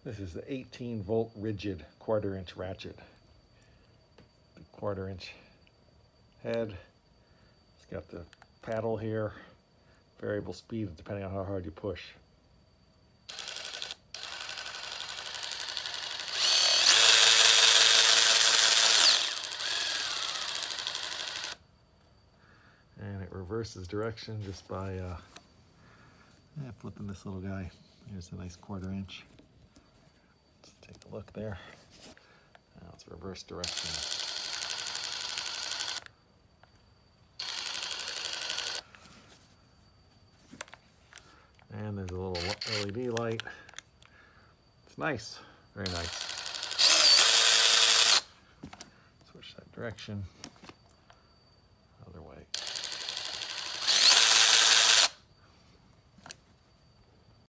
This is the 18-volt rigid 1/4 inch ratchet. The 1/4 inch head. It's got the paddle here, variable speed depending on how hard you push. And it reverses direction just by flipping this little guy. Here's a nice 1/4 inch. Let's take a look there. Now it's reverse direction. And there's a little LED light. It's nice, very nice. Switch that direction.